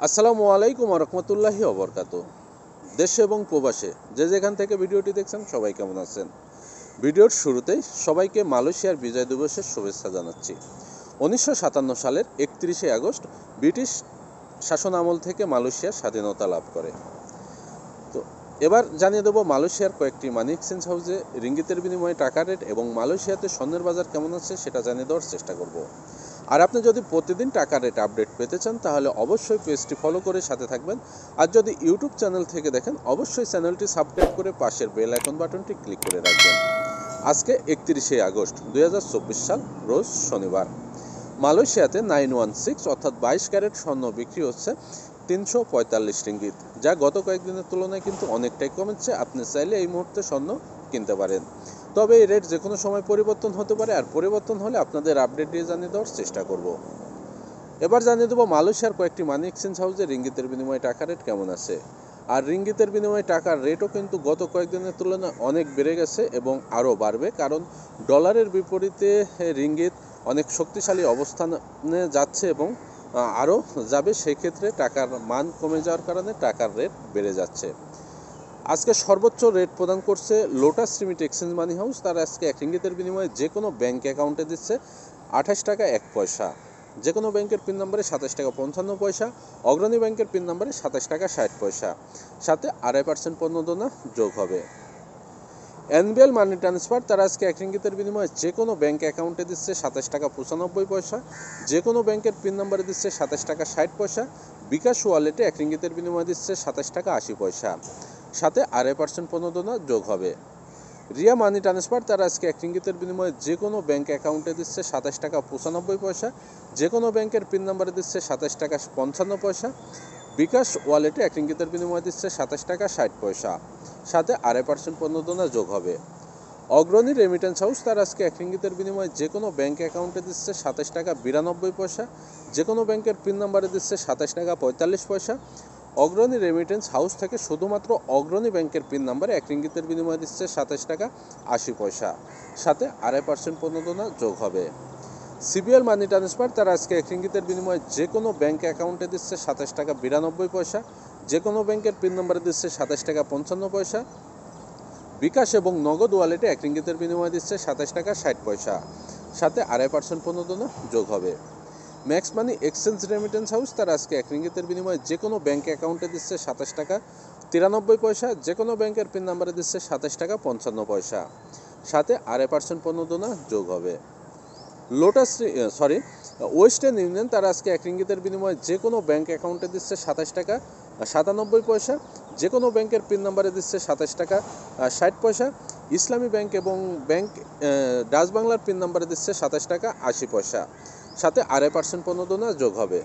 আসসালামু আলাইকুম রহমতুল্লাহি ওবরকাতু। দেশে এবং প্রবাসে যে যেখান থেকে ভিডিওটি দেখছেন সবাই কেমন আছেন? ভিডিওর শুরুতেই সবাইকে মালয়েশিয়ার বিজয় দিবসের শুভেচ্ছা জানাচ্ছি। 1957 সালের 31শে আগস্ট ব্রিটিশ শাসন আমল থেকে মালয়েশিয়া স্বাধীনতা লাভ করে। তো এবার জানিয়ে দেবো মালয়েশিয়ার কয়েকটি মানি এক্সচেঞ্জ হাউসে রিঙ্গিতের বিনিময়ে টাকা রেট এবং মালয়েশিয়াতে স্বর্ণের বাজার কেমন আছে সেটা জানিয়ে দেওয়ার চেষ্টা করব। আর আপনি যদি প্রতিদিন টাকা রেট আপডেট পেতে চান তাহলে অবশ্যই পেজটি ফলো করে সাথে থাকবেন। আর যদি ইউটিউব চ্যানেল থেকে দেখেন অবশ্যই চ্যানেলটি সাবস্ক্রাইব করে পাশের বেল আইকন বাটনটি ক্লিক করে রাখবেন। আজকে 31শে আগস্ট 2024 সাল, রোজ শনিবার। মালয়েশিয়াতে 916 অর্থাৎ 22 ক্যারেট স্বর্ণ বিক্রি হচ্ছে 345 রিঙ্গিত, যা গত কয়েকদিনের তুলনায় কিন্তু অনেকটাই কমেছে। আপনি চাইলে এই মুহূর্তে স্বর্ণ কিনতে পারেন, তবে এই রেট যে কোনো সময় পরিবর্তন হতে পারে, আর পরিবর্তন হলে আপনাদের আপডেট দিয়ে জানিয়ে দেওয়ার চেষ্টা করব। এবার জানিয়ে দেবো মালয়েশিয়ার কয়েকটি মানি এক্সচেঞ্জ হাউসে রিঙ্গিতের বিনিময়ে টাকা রেট কেমন আছে। আর রিঙ্গিতের বিনিময়ে টাকার রেটও কিন্তু গত কয়েকদিনের তুলনায় অনেক বেড়ে গেছে এবং আরও বাড়বে, কারণ ডলারের বিপরীতে রিঙ্গিত অনেক শক্তিশালী অবস্থানে যাচ্ছে এবং আরও যাবে। সেই ক্ষেত্রে টাকার মান কমে যাওয়ার কারণে টাকার রেট বেড়ে যাচ্ছে। আজকে সর্বোচ্চ রেট প্রদান করছে লোটাস রিমিট এক্সচেঞ্জ মানি হাউস। তারা আজকে এক রিঙ্গিতের বিনিময়ে যে কোনো ব্যাঙ্ক অ্যাকাউন্টে দিচ্ছে 28 টাকা 1 পয়সা। যে কোনো ব্যাংকের পিন নম্বরে 27 টাকা 55 পয়সা, অগ্রণী ব্যাংকের পিন নম্বরে 27 টাকা 60 পয়সা, সাথে 2.5% প্রণোদনা যোগ হবে। এনবিএল মানি ট্রান্সফার তারা আজকে এক রিঙ্গিতের বিনিময়ে যে কোনো ব্যাঙ্ক অ্যাকাউন্টে দিচ্ছে 27 টাকা 95 পয়সা, যে কোনো ব্যাংকের পিন নম্বরে দিচ্ছে 27 টাকা 60 পয়সা, বিকাশ ওয়ালেটে এক রিঙ্গিতের বিনিময়ে দিচ্ছে 27 টাকা 80 পয়সা, সাথে 2.5% প্রণোদনা যোগ হবে। রিয়া মানি ট্রান্সফার তারা আজকে এক রিঙ্গিতের বিনিময়ে যে কোনো ব্যাঙ্ক অ্যাকাউন্টে দিচ্ছে 27 টাকা 95 পয়সা, যে কোনো ব্যাংকের পিন নম্বরে দিচ্ছে 27 টাকা 55 পয়সা, বিকাশ ওয়ালেটে এক রিঙ্গিতের বিনিময়ে দিচ্ছে 27 টাকা 60 পয়সা, সাথে 2.5% প্রণোদনা যোগ হবে। অগ্রণী রেমিটেন্স হাউস তারা আজকে এক রিঙ্গিতের বিনিময়ে যে কোনো ব্যাঙ্ক অ্যাকাউন্টে দিচ্ছে 27 টাকা 92 পয়সা, যে কোনো ব্যাংকের পিন নম্বরে দিচ্ছে 27 টাকা 45 পয়সা। অগ্রণী রেমিটেন্স হাউস থেকে শুধুমাত্র অগ্রণী ব্যাংকের পিন নম্বরে এক রিঙ্গিতের বিনিময়ে দিচ্ছে 27 টাকা 80 পয়সা, সাথে 2.5% প্রণোদনা যোগ হবে। সিবিএল মানি ট্রান্সফার তারা আজকে এক রিঙ্গিতের বিনিময়ে যে কোনো ব্যাঙ্ক অ্যাকাউন্টে দিচ্ছে 27 টাকা 92 পয়সা, যে কোনো ব্যাংকের পিন নম্বরে দিচ্ছে 27 টাকা 55 পয়সা, বিকাশ এবং নগদ ওয়ালেটে এক রিঙ্গিতের বিনিময়ে দিচ্ছে 27 টাকা 60 পয়সা, সাথে 2.5% প্রণোদনা যোগ হবে। Max money exchange remittance house তারা আজকে এক রিঙ্গিতের বিনিময়ে যে কোনো ব্যাঙ্ক অ্যাকাউন্টে দিচ্ছে 27 টাকা 93 পয়সা, যে কোনো ব্যাংকের পিন নম্বরে দিচ্ছে 27 টাকা 55 পয়সা, সাথে 2.5% প্রণোদনা যোগ হবে। ওয়েস্টার্ন ইউনিয়ন তারা আজকে এক রিঙ্গিতের বিনিময়ে যে কোনো ব্যাঙ্ক অ্যাকাউন্টে দিচ্ছে 27 টাকা 97 পয়সা, যে কোনো ব্যাংকের পিন নম্বরে দিচ্ছে 27 টাকা 60 পয়সা, ইসলামী ব্যাংক এবং ব্যাংক ডাচ বাংলার পিন নম্বরে দিচ্ছে 27 টাকা 80 পয়সা, সাথে 2.5% প্রণোদনা যোগ হবে।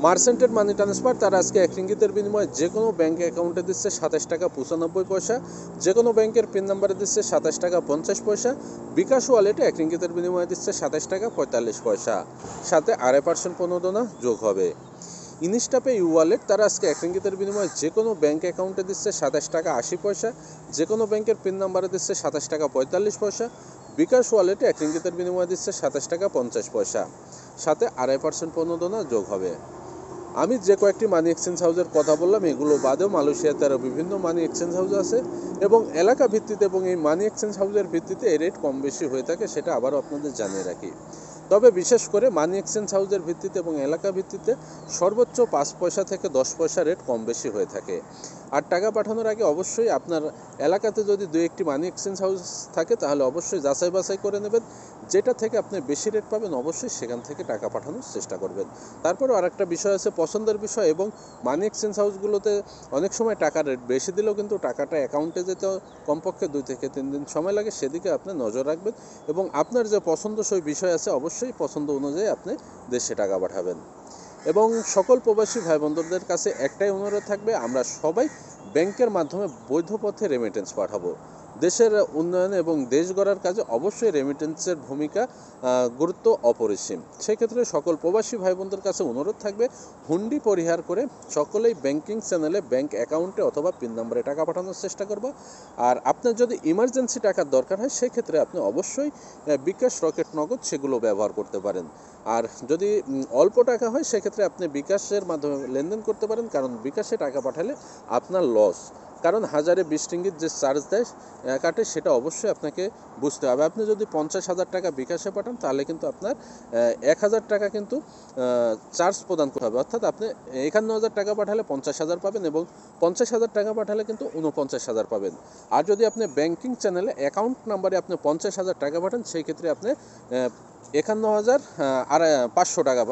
মার্সেন্টেড মানি ট্রান্সফার তারা আজকে এক রিঙ্গিতের বিনিময়ে যে কোনো ব্যাঙ্ক অ্যাকাউন্টে দিচ্ছে 27 টাকা 95 পয়সা, যে কোনো ব্যাংকের পিন নম্বরে দিচ্ছে 27 টাকা 50 পয়সা, বিকাশ ওয়ালেটে এক রিঙ্গিতের বিনিময়ে দিচ্ছে 27 টাকা 45 পয়সা, সাথে 2.5% প্রণোদনা যোগ হবে। ইনস্টাপে ইউ ওয়ালেট তারা আজকে এক রিঙ্গিতের বিনিময়ে যে কোনো ব্যাঙ্ক অ্যাকাউন্টে দিচ্ছে 27 টাকা 80 পয়সা, যে কোনো ব্যাংকের পিন নম্বরে দিচ্ছে 27 টাকা 45 পয়সা, বিকাশ ওয়ালেটে এক রিঙ্গিতের বিনিময়ে দিচ্ছে 27 টাকা 50 পয়সা, সাথে 2.5% প্রণোদনা যোগ হবে। আমি যে কয়েকটি মানি এক্সচেঞ্জ হাউসের কথা বললাম এগুলো বাদেও মালয়েশিয়াতে আরও বিভিন্ন মানি এক্সচেঞ্জ হাউস আছে এবং এলাকা ভিত্তিতে এবং এই মানি এক্সচেঞ্জ হাউসের ভিত্তিতে এই রেট কম বেশি হয়ে থাকে, সেটা আবারও আপনাদের জানিয়ে রাখি। তবে বিশেষ করে মানি এক্সচেঞ্জ হাউসের ভিত্তিতে এবং এলাকা ভিত্তিতে সর্বোচ্চ 5 পয়সা থেকে 10 পয়সা রেট কম বেশি হয়ে থাকে। আর টাকা পাঠানোর আগে অবশ্যই আপনার এলাকাতে যদি 2-1টি মানি এক্সচেঞ্জ হাউস থাকে তাহলে অবশ্যই যাচাই বাছাই করে নেবেন, যেটা থেকে আপনি বেশি রেট পাবেন অবশ্যই সেখান থেকে টাকা পাঠানোর চেষ্টা করবেন। তারপরেও আরেকটা বিষয় আছে পছন্দের বিষয়, এবং মানি এক্সচেঞ্জ হাউসগুলোতে অনেক সময় টাকার রেট বেশি দিলেও কিন্তু টাকাটা অ্যাকাউন্টে যেতে কমপক্ষে 2 থেকে 3 দিন সময় লাগে, সেদিকে আপনি নজর রাখবেন এবং আপনার যে পছন্দসই বিষয় আছে অবশ্যই পছন্দ অনুযায়ী আপনি দেশে টাকা পাঠাবেন। এবং সকল প্রবাসী ভাই বন্ধুদের কাছে একটাই অনুরোধ থাকবে, আমরা সবাই ব্যাংকের মাধ্যমে বৈধ পথে রেমিটেন্স পাঠাবো। দেশের উন্নয়ন এবং দেশ গড়ার কাজে অবশ্যই রেমিটেন্সের ভূমিকা গুরুত্ব অপরিসীম। সেক্ষেত্রে সকল প্রবাসী ভাই বোনদের কাছে অনুরোধ থাকবে, হুন্ডি পরিহার করে সকলেই ব্যাংকিং চ্যানেলে ব্যাংক অ্যাকাউন্টে অথবা পিন নম্বরে টাকা পাঠানোর চেষ্টা করব। আর আপনার যদি ইমার্জেন্সি টাকার দরকার হয় সেক্ষেত্রে আপনি অবশ্যই বিকাশ, রকেট, নগদ সেগুলো ব্যবহার করতে পারেন। আর যদি অল্প টাকা হয় সেক্ষেত্রে আপনি বিকাশের মাধ্যমে লেনদেন করতে পারেন, কারণ বিকাশে টাকা পাঠালে আপনার লস। কারণ 1020 রিঙ্গিত যে চার্জ দেয় কাটে, সেটা অবশ্যই আপনাকে বুঝতে হবে। আপনি যদি 50,000 টাকা বিকাশে পাঠান তাহলে কিন্তু আপনার 1,000 টাকা কিন্তু চার্জ প্রদান করতে হবে। অর্থাৎ আপনি 51,000 টাকা পাঠালে 50,000 পাবেন এবং 50,000 টাকা পাঠালে কিন্তু 49,000 পাবেন। আর যদি আপনি ব্যাংকিং চ্যানেলে অ্যাকাউন্ট নাম্বারে আপনি 50,000 টাকা পাঠান সেই ক্ষেত্রে আপনি 51,500 টাকা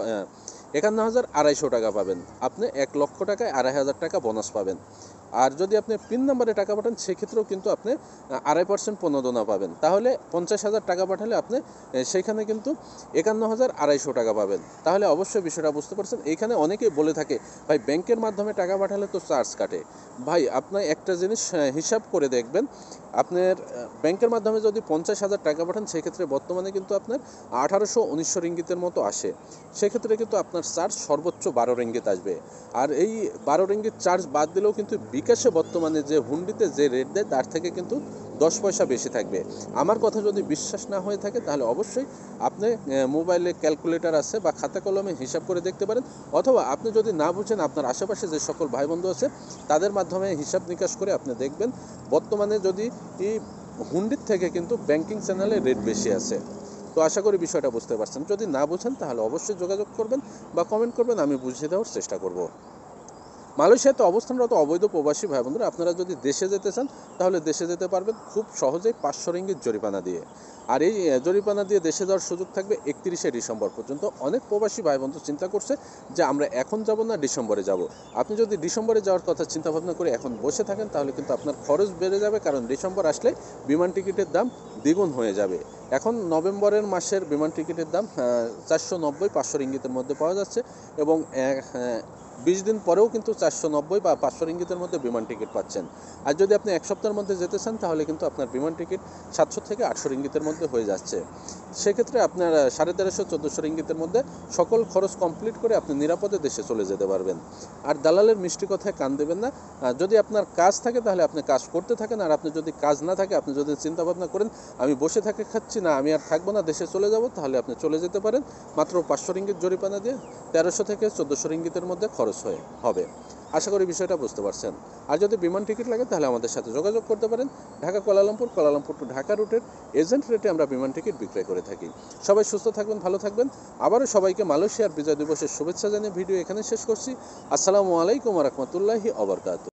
51,250 টাকা পাবেন। আপনি 1 লক্ষ টাকায় 2,500 টাকা বোনাস পাবেন। আর যদি আপনি পিন নাম্বারে টাকা পাঠান সেক্ষেত্রেও কিন্তু আপনি 2.5% প্রণোদনা পাবেন। তাহলে 50,000 টাকা পাঠালে আপনি সেইখানে কিন্তু 51,250 টাকা পাবেন। তাহলে অবশ্যই বিষয়টা বুঝতে পারছেন। এইখানে অনেকেই বলে থাকে, ভাই ব্যাংকের মাধ্যমে টাকা পাঠালে তো চার্জ কাটে। ভাই আপনার একটা জিনিস হিসাব করে দেখবেন, আপনার ব্যাংকের মাধ্যমে যদি 50,000 টাকা পাঠান সেক্ষেত্রে বর্তমানে কিন্তু আপনার 1800-1900 রিঙ্গিতের মতো আসে। সেক্ষেত্রে কিন্তু আপনার চার্জ সর্বোচ্চ 12 রিঙ্গিত আসবে। আর এই 12 রিঙ্গিত চার্জ বাদ দিলেও কিন্তু বিকাশে বর্তমানে যে হুন্ডিতে যে রেট দেয় তার থেকে কিন্তু 10 পয়সা বেশি থাকবে। আমার কথা যদি বিশ্বাস না হয়ে থাকে তাহলে অবশ্যই আপনি মোবাইলে ক্যালকুলেটর আছে বা খাতা কলমে হিসাব করে দেখতে পারেন, অথবা আপনি যদি না বুঝেন আপনার আশেপাশে যে সকল ভাই বন্ধু আছে তাদের মাধ্যমে হিসাব নিকাশ করে আপনি দেখবেন বর্তমানে যদি এই হুন্ডির থেকে কিন্তু ব্যাংকিং চ্যানেলে রেট বেশি আছে। তো আশা করি বিষয়টা বুঝতে পারছেন। যদি না বুঝেন তাহলে অবশ্যই যোগাযোগ করবেন বা কমেন্ট করবেন, আমি বুঝিয়ে দেওয়ার চেষ্টা করব। মালয়েশিয়াতে অবস্থানরত অবৈধ প্রবাসী ভাই বন্ধুরা, আপনারা যদি দেশে যেতে চান তাহলে দেশে যেতে পারবেন খুব সহজেই 500 রিঙ্গিত জরিমানা দিয়ে। আর এই জরিমানা দিয়ে দেশে যাওয়ার সুযোগ থাকবে 31শে ডিসেম্বর পর্যন্ত। অনেক প্রবাসী ভাই বন্ধু চিন্তা করছে যে আমরা এখন যাব না ডিসেম্বরে যাব। আপনি যদি ডিসেম্বরে যাওয়ার কথা চিন্তা ভাবনা করে এখন বসে থাকেন তাহলে কিন্তু আপনার খরচ বেড়ে যাবে, কারণ ডিসেম্বর আসলে বিমান টিকিটের দাম দ্বিগুণ হয়ে যাবে। এখন নভেম্বরের মাসের বিমান টিকিটের দাম 490-500 রিঙ্গিতের মধ্যে পাওয়া যাচ্ছে এবং 20 দিন পরেও কিন্তু 490 বা 500 রিঙ্গিতের মধ্যে বিমান টিকিট পাচ্ছেন। আর যদি আপনি এক সপ্তাহের মধ্যে যেতে চান তাহলে কিন্তু আপনার বিমান টিকিট 700 থেকে 800 রিঙ্গিতের মধ্যে হয়ে যাচ্ছে। সেক্ষেত্রে আপনার 1350-1400 রিঙ্গিতের মধ্যে সকল খরচ কমপ্লিট করে আপনি নিরাপদে দেশে চলে যেতে পারবেন। আর দালালের মিষ্টি কথায় কান দেবেন না। যদি আপনার কাজ থাকে তাহলে আপনি কাজ করতে থাকেন, আর আপনি যদি কাজ না থাকে, আপনি যদি চিন্তা ভাবনা করেন আমি বসে থাকে খাচ্ছি না, আমি আর থাকবো না, দেশে চলে যাব, তাহলে আপনি চলে যেতে পারেন মাত্র 500 রিঙ্গিত জরিমানা দিয়ে 1300 থেকে 1400 রিঙ্গিতের মধ্যে খরচ হবে। আশা করি বিষয়টা বুঝতে পারছেন। আর যদি বিমান টিকিট লাগে তাহলে আমাদের সাথে যোগাযোগ করতে পারেন। ঢাকা কুয়ালালামপুর টু ঢাকা রুটের এজেন্ট রেটে আমরা বিমান টিকিট বিক্রয় করে থাকি। সবাই সুস্থ থাকবেন, ভালো থাকবেন। আবারও সবাইকে মালয়েশিয়ার বিজয় দিবসের শুভেচ্ছা জানিয়ে ভিডিও এখানে শেষ করছি। আসসালামু আলাইকুম ওয়া রাহমাতুল্লাহি ওয়া বারাকাতুহু।